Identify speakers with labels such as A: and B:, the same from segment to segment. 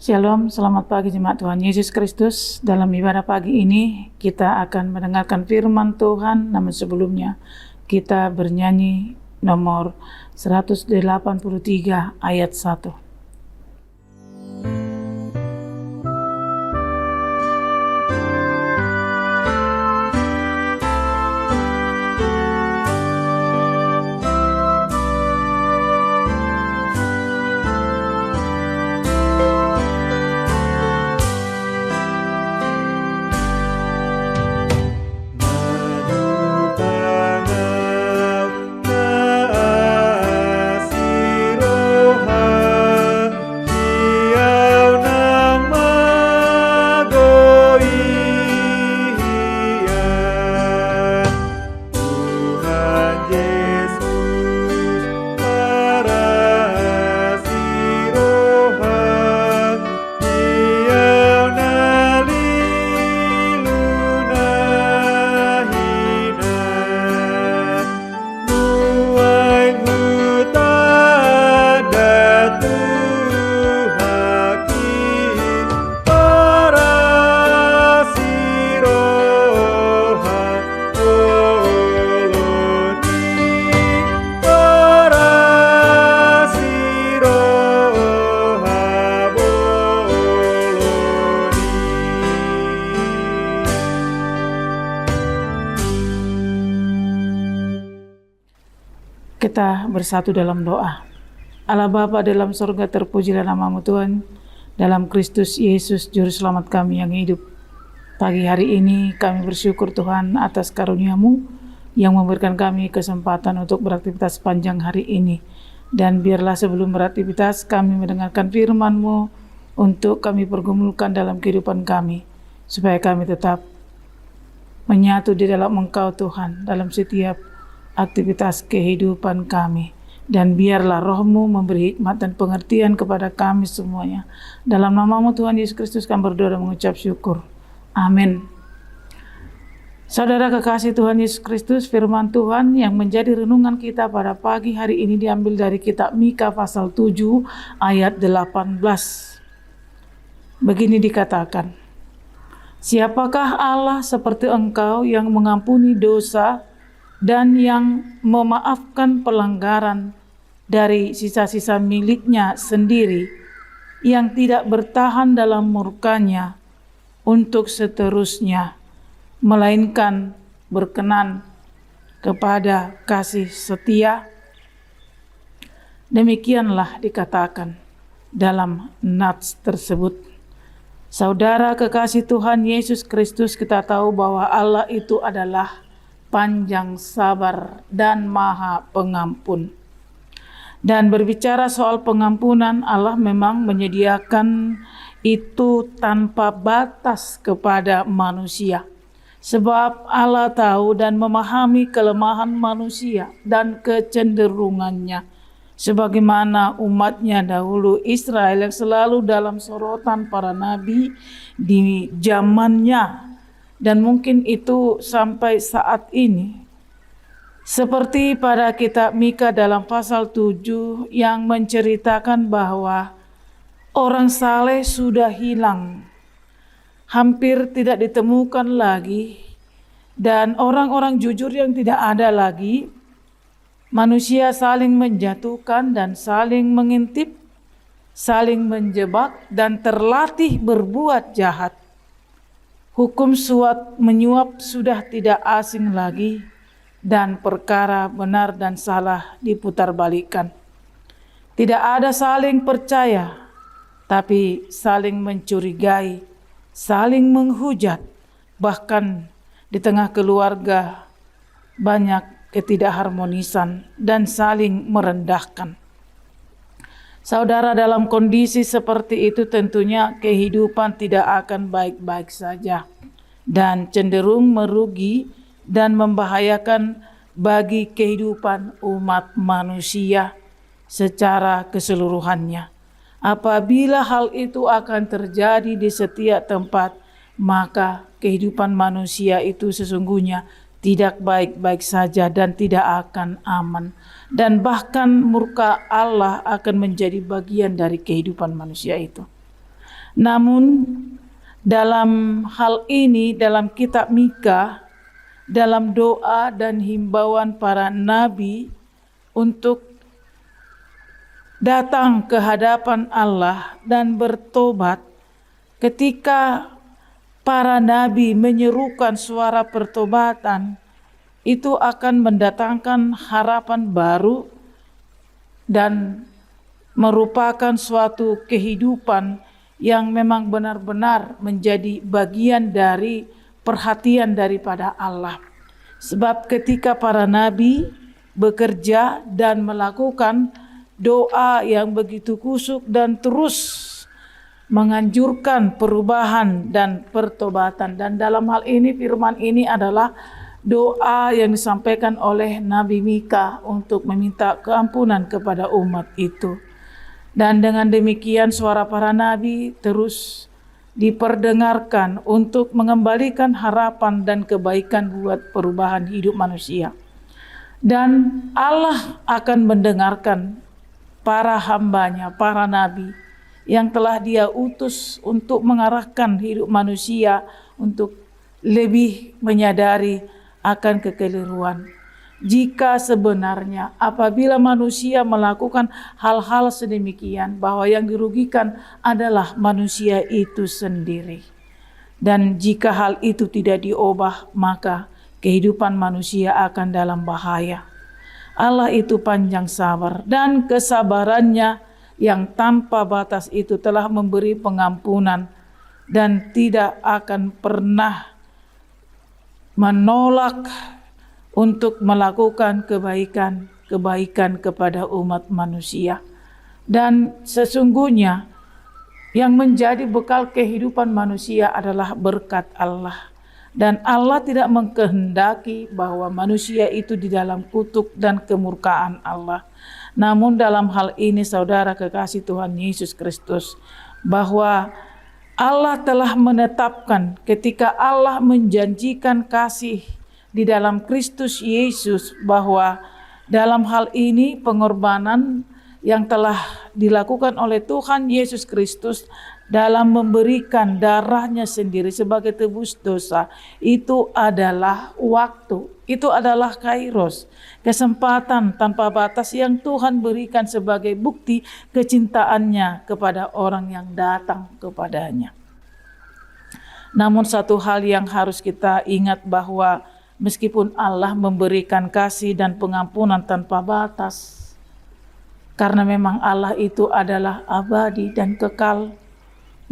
A: Shalom, selamat pagi jemaat Tuhan Yesus Kristus. Dalam ibadah pagi ini kita akan mendengarkan firman Tuhan, namun sebelumnya kita bernyanyi nomor 183 ayat 1. Kita bersatu dalam doa. Allah Bapa dalam surga, terpujilah nama-Mu Tuhan, dalam Kristus Yesus Juru Selamat kami yang hidup. Pagi hari ini kami bersyukur Tuhan atas karunia-Mu yang memberikan kami kesempatan untuk beraktivitas sepanjang hari ini. Dan biarlah sebelum beraktivitas kami mendengarkan firman-Mu untuk kami pergumulkan dalam kehidupan kami, supaya kami tetap menyatu di dalam Engkau Tuhan, dalam setiap aktivitas kehidupan kami. Dan biarlah Roh-Mu memberi hikmat dan pengertian kepada kami semuanya. Dalam nama-Mu Tuhan Yesus Kristus kami berdoa dan mengucap syukur. Amin. Saudara kekasih Tuhan Yesus Kristus, firman Tuhan yang menjadi renungan kita pada pagi hari ini diambil dari kitab Mika pasal 7 ayat 18. Begini dikatakan, "Siapakah Allah seperti Engkau yang mengampuni dosa dan yang memaafkan pelanggaran dari sisa-sisa miliknya sendiri, yang tidak bertahan dalam murkanya untuk seterusnya, melainkan berkenan kepada kasih setia." Demikianlah dikatakan dalam nats tersebut. Saudara kekasih Tuhan Yesus Kristus, kita tahu bahwa Allah itu adalah panjang sabar dan maha pengampun. Dan berbicara soal pengampunan, Allah memang menyediakan itu tanpa batas kepada manusia. Sebab Allah tahu dan memahami kelemahan manusia dan kecenderungannya. Sebagaimana umatnya dahulu Israel yang selalu dalam sorotan para nabi di zamannya. Dan mungkin itu sampai saat ini. Seperti pada kitab Mika dalam pasal 7 yang menceritakan bahwa orang saleh sudah hilang, hampir tidak ditemukan lagi, dan orang-orang jujur yang tidak ada lagi. Manusia saling menjatuhkan dan saling mengintip, saling menjebak dan terlatih berbuat jahat. Hukum suap menyuap sudah tidak asing lagi, dan perkara benar dan salah diputarbalikkan. Tidak ada saling percaya, tapi saling mencurigai, saling menghujat, bahkan di tengah keluarga banyak ketidakharmonisan dan saling merendahkan. Saudara, dalam kondisi seperti itu tentunya kehidupan tidak akan baik-baik saja dan cenderung merugi dan membahayakan bagi kehidupan umat manusia secara keseluruhannya. Apabila hal itu akan terjadi di setiap tempat, maka kehidupan manusia itu sesungguhnya tidak baik-baik saja dan tidak akan aman. Dan bahkan murka Allah akan menjadi bagian dari kehidupan manusia itu. Namun dalam hal ini, dalam kitab Mika, dalam doa dan himbauan para nabi untuk datang ke hadapan Allah dan bertobat, ketika para nabi menyerukan suara pertobatan, itu akan mendatangkan harapan baru dan merupakan suatu kehidupan yang memang benar-benar menjadi bagian dari perhatian daripada Allah. Sebab ketika para nabi bekerja dan melakukan doa yang begitu kusuk dan terus menganjurkan perubahan dan pertobatan, dan dalam hal ini firman ini adalah doa yang disampaikan oleh Nabi Mika untuk meminta keampunan kepada umat itu. Dan dengan demikian suara para nabi terus diperdengarkan untuk mengembalikan harapan dan kebaikan buat perubahan hidup manusia. Dan Allah akan mendengarkan para hambanya, para nabi yang telah Dia utus untuk mengarahkan hidup manusia untuk lebih menyadari akan kekeliruan. Jika sebenarnya apabila manusia melakukan hal-hal sedemikian, bahwa yang dirugikan adalah manusia itu sendiri. Dan jika hal itu tidak diubah, maka kehidupan manusia akan dalam bahaya. Allah itu panjang sabar, dan kesabarannya yang tanpa batas itu telah memberi pengampunan dan tidak akan pernah menolak untuk melakukan kebaikan kepada umat manusia. Dan sesungguhnya yang menjadi bekal kehidupan manusia adalah berkat Allah. Dan Allah tidak mengkehendaki bahwa manusia itu di dalam kutuk dan kemurkaan Allah. Namun dalam hal ini saudara kekasih Tuhan Yesus Kristus, bahwa Allah telah menetapkan ketika Allah menjanjikan kasih di dalam Kristus Yesus, bahwa dalam hal ini pengorbanan yang telah dilakukan oleh Tuhan Yesus Kristus dalam memberikan darahnya sendiri sebagai tebus dosa, itu adalah waktu, itu adalah kairos, kesempatan tanpa batas yang Tuhan berikan sebagai bukti kecintaannya kepada orang yang datang kepadanya. Namun satu hal yang harus kita ingat, bahwa meskipun Allah memberikan kasih dan pengampunan tanpa batas, karena memang Allah itu adalah abadi dan kekal,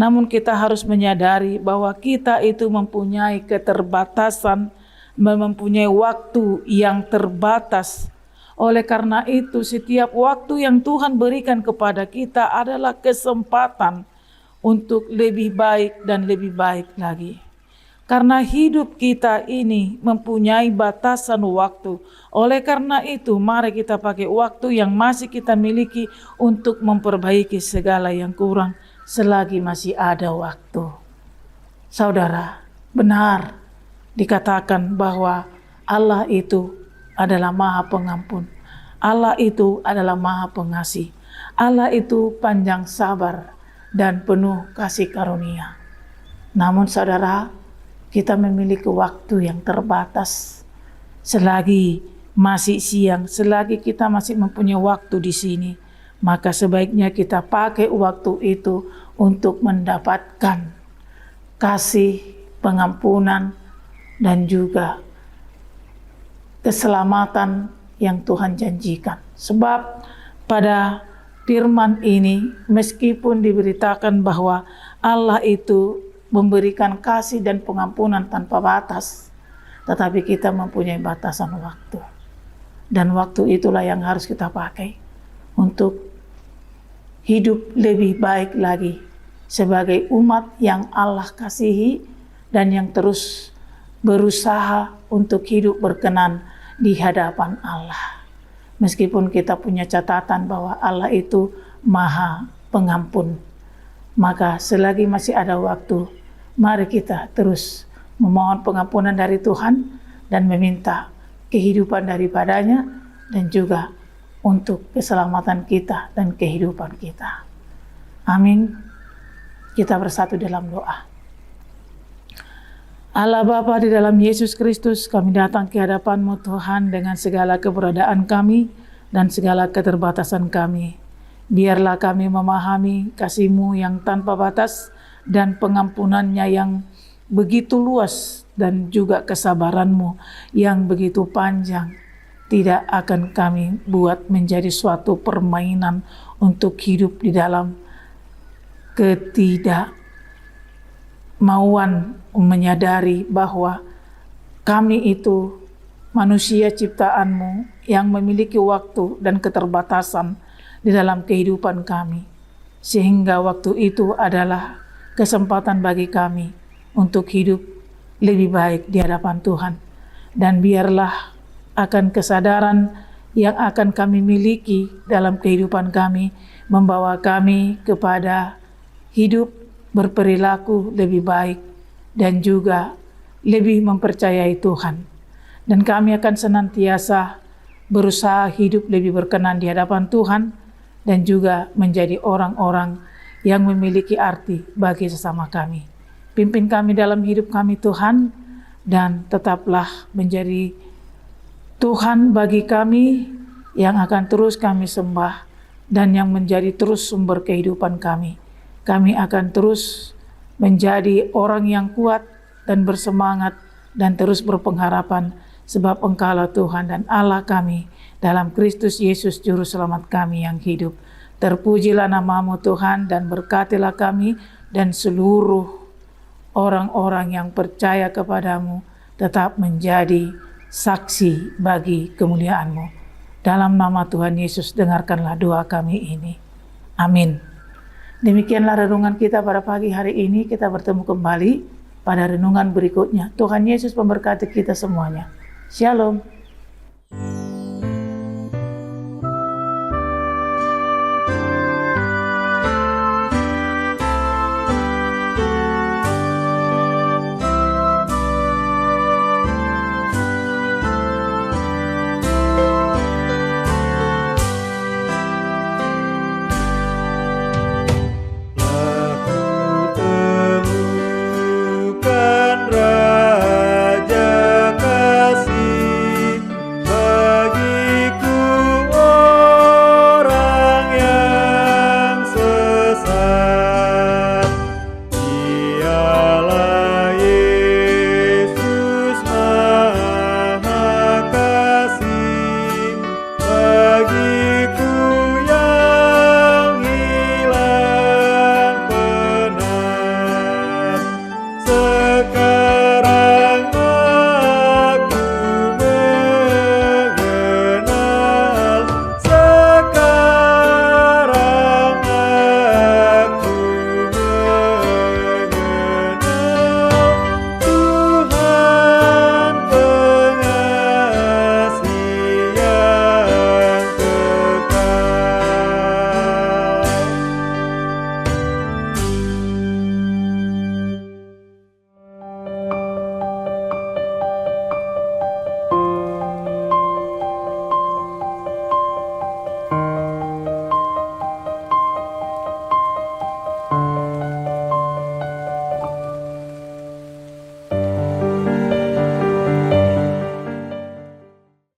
A: namun kita harus menyadari bahwa kita itu mempunyai keterbatasan, mempunyai waktu yang terbatas. Oleh karena itu, setiap waktu yang Tuhan berikan kepada kita adalah kesempatan untuk lebih baik dan lebih baik lagi. Karena hidup kita ini mempunyai batasan waktu. Oleh karena itu, mari kita pakai waktu yang masih kita miliki untuk memperbaiki segala yang kurang selagi masih ada waktu. Saudara, benar dikatakan bahwa Allah itu adalah Maha Pengampun. Allah itu adalah Maha Pengasih. Allah itu panjang sabar dan penuh kasih karunia. Namun saudara, kita memiliki waktu yang terbatas. Selagi masih siang, selagi kita masih mempunyai waktu di sini, maka sebaiknya kita pakai waktu itu untuk mendapatkan kasih, pengampunan, dan juga keselamatan yang Tuhan janjikan. Sebab pada firman ini, meskipun diberitakan bahwa Allah itu memberikan kasih dan pengampunan tanpa batas, tetapi kita mempunyai batasan waktu. Dan waktu itulah yang harus kita pakai untuk hidup lebih baik lagi sebagai umat yang Allah kasihi dan yang terus berusaha untuk hidup berkenan di hadapan Allah. Meskipun kita punya catatan bahwa Allah itu Maha Pengampun, maka selagi masih ada waktu, mari kita terus memohon pengampunan dari Tuhan dan meminta kehidupan daripadanya, dan juga untuk keselamatan kita dan kehidupan kita. Amin. Kita bersatu dalam doa. Allah Bapa, di dalam Yesus Kristus, kami datang ke hadapan-Mu Tuhan dengan segala keberadaan kami dan segala keterbatasan kami. Biarlah kami memahami kasih-Mu yang tanpa batas dan pengampunannya yang begitu luas dan juga kesabaran-Mu yang begitu panjang. Tidak akan kami buat menjadi suatu permainan untuk hidup di dalam ketidakmauan menyadari bahwa kami itu manusia ciptaan-Mu yang memiliki waktu dan keterbatasan di dalam kehidupan kami. Sehingga waktu itu adalah kesempatan bagi kami untuk hidup lebih baik di hadapan Tuhan. Dan biarlah akan kesadaran yang akan kami miliki dalam kehidupan kami membawa kami kepada hidup berperilaku lebih baik dan juga lebih mempercayai Tuhan. Dan kami akan senantiasa berusaha hidup lebih berkenan di hadapan Tuhan dan juga menjadi orang-orang yang memiliki arti bagi sesama kami. Pimpin kami dalam hidup kami Tuhan, dan tetaplah menjadi Tuhan bagi kami yang akan terus kami sembah dan yang menjadi terus sumber kehidupan kami. Kami akan terus menjadi orang yang kuat dan bersemangat dan terus berpengharapan sebab Engkaulah Tuhan dan Allah kami dalam Kristus Yesus Juru Selamat kami yang hidup. Terpujilah nama-Mu Tuhan dan berkatilah kami dan seluruh orang-orang yang percaya kepadamu tetap menjadi saksi bagi kemuliaan-Mu. Dalam nama Tuhan Yesus, dengarkanlah doa kami ini. Amin. Demikianlah renungan kita pada pagi hari ini. Kita bertemu kembali pada renungan berikutnya. Tuhan Yesus memberkati kita semuanya. Shalom.